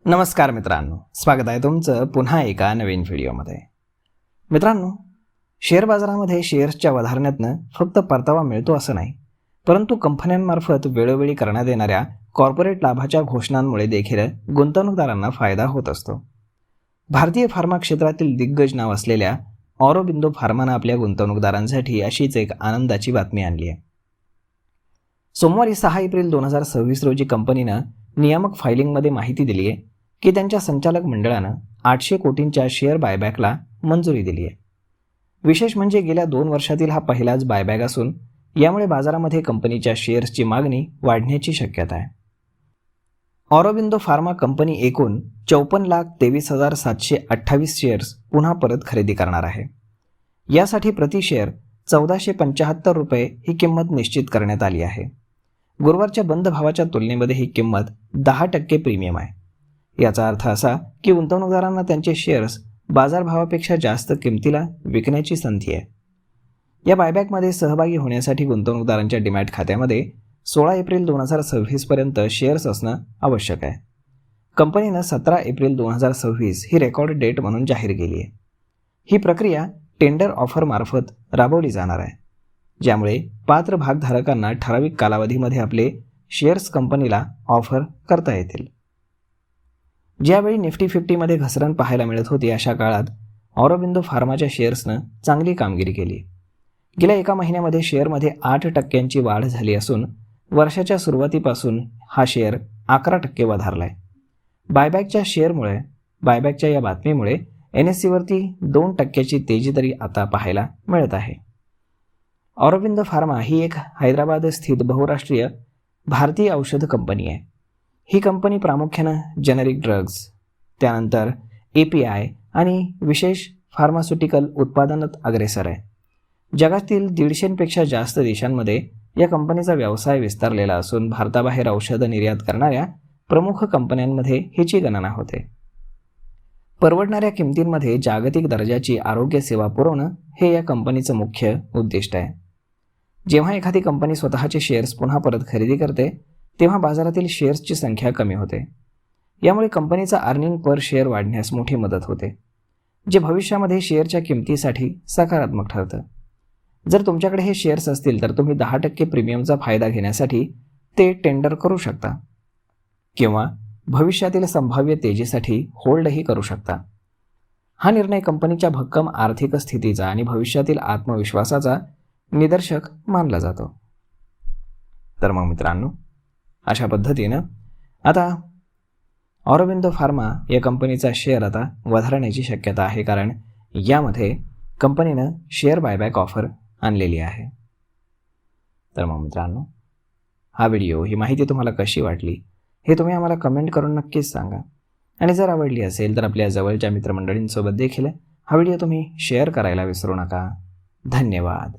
नमस्कार मित्रांनो, स्वागत आहे तुमचं पुन्हा एका नवीन व्हिडिओमध्ये. मित्रांनो, शेअर बाजारामध्ये शेअर्सच्या वधारण्यातनं फक्त परतावा मिळतो असं नाही, परंतु कंपन्यांमार्फत वेळोवेळी करण्यात येणाऱ्या कॉर्पोरेट लाभाच्या घोषणांमुळे देखील गुंतवणूकदारांना फायदा होत असतो. भारतीय फार्मा क्षेत्रातील दिग्गज नाव असलेल्या ऑरोबिंदो फार्मानं आपल्या गुंतवणूकदारांसाठी अशीच एक आनंदाची बातमी आणली आहे. सोमवारी 6 एप्रिल 2026 रोजी कंपनीनं नियामक फायलिंगमध्ये माहिती दिली आहे की त्यांच्या संचालक मंडळानं 800 कोटींच्या शेअर बायबॅकला मंजुरी दिली आहे. विशेष म्हणजे गेल्या 2 वर्षातील हा पहिलाच बायबॅक असून यामुळे बाजारामध्ये कंपनीच्या शेअर्सची मागणी वाढण्याची शक्यता आहे. ऑरोबिंदो फार्मा कंपनी एकूण 54,23,728 शेअर्स पुन्हा परत खरेदी करणार आहे. यासाठी प्रति शेअर 1475 रुपये ही किंमत निश्चित करण्यात आली आहे. गुरुवारच्या बंद भावाच्या तुलनेमध्ये ही किंमत 10% प्रीमियम आहे. याचा अर्थ असा की गुंतवणूकदारांना त्यांचे शेअर्स बाजारभावापेक्षा जास्त किमतीला विकण्याची संधी आहे. या बायबॅकमध्ये सहभागी होण्यासाठी गुंतवणूकदारांच्या डीमॅट खात्यामध्ये 16 एप्रिल 2026 पर्यंत शेअर्स असणं आवश्यक आहे. कंपनीनं 17 एप्रिल 2026 ही रेकॉर्ड डेट म्हणून जाहीर केली आहे. ही प्रक्रिया टेंडर ऑफरमार्फत राबवली जाणार आहे, ज्यामुळे पात्र भागधारकांना ठराविक कालावधीमध्ये आपले शेअर्स कंपनीला ऑफर करता येतील. ज्यावेळी निफ्टी 50मध्ये घसरण पाहायला मिळत होती, अशा काळात ऑरोबिंदो फार्माच्या शेअर्सनं चांगली कामगिरी केली. गेल्या एका महिन्यामध्ये शेअरमध्ये 8% वाढ झाली असून वर्षाच्या सुरुवातीपासून हा शेअर 11% वधारला आहे. बायबॅकच्या या बातमीमुळे NSEवरती 2% तेजी तरी आता पाहायला मिळत आहे. ऑरोबिंदो फार्मा ही एक हैदराबाद स्थित बहुराष्ट्रीय भारतीय औषध कंपनी आहे. ही कंपनी प्रामुख्यानं जेनेरिक ड्रग्ज, त्यानंतर API आणि विशेष फार्मास्युटिकल उत्पादनात अग्रेसर आहे. जगातील 150पेक्षा जास्त देशांमध्ये या कंपनीचा व्यवसाय विस्तारलेला असून भारताबाहेर औषधं निर्यात करणाऱ्या प्रमुख कंपन्यांमध्ये हिची गणना होते. परवडणाऱ्या किमतींमध्ये जागतिक दर्जाची आरोग्य सेवा पुरवणं हे या कंपनीचं मुख्य उद्दिष्ट आहे. जेव्हा एखादी कंपनी स्वतःचे शेअर्स पुन्हा परत खरेदी करते, तेव्हा बाजारातील शेअर्सची संख्या कमी होते. यामुळे कंपनीचा अर्निंग पर शेअर वाढण्यास मोठी मदत होते, जे भविष्यामध्ये शेअरच्या किमतीसाठी सकारात्मक ठरतं. जर तुमच्याकडे हे शेअर्स असतील तर तुम्ही 10% प्रीमियमचा फायदा घेण्यासाठी ते टेंडर करू शकता किंवा भविष्यातील संभाव्य तेजीसाठी होल्डही करू शकता. हा निर्णय कंपनीच्या भक्कम आर्थिक स्थितीचा आणि भविष्यातील आत्मविश्वासाचा निदर्शक मानला जातो. तर मग मित्रांनो, अशा पद्धतीनं आता ऑरोबिंदो फार्मा या कंपनीचा शेअर आता वधारण्याची शक्यता आहे, कारण यामध्ये कंपनीनं शेअर बायबॅक ऑफर आणलेली आहे. तर मग मित्रांनो, हा व्हिडिओ, ही माहिती तुम्हाला कशी वाटली हे तुम्ही आम्हाला कमेंट करून नक्कीच सांगा. आणि जर आवडली असेल तर आपल्या जवळच्या मित्रमंडळींसोबत देखील हा व्हिडिओ तुम्ही शेअर करायला विसरू नका. धन्यवाद.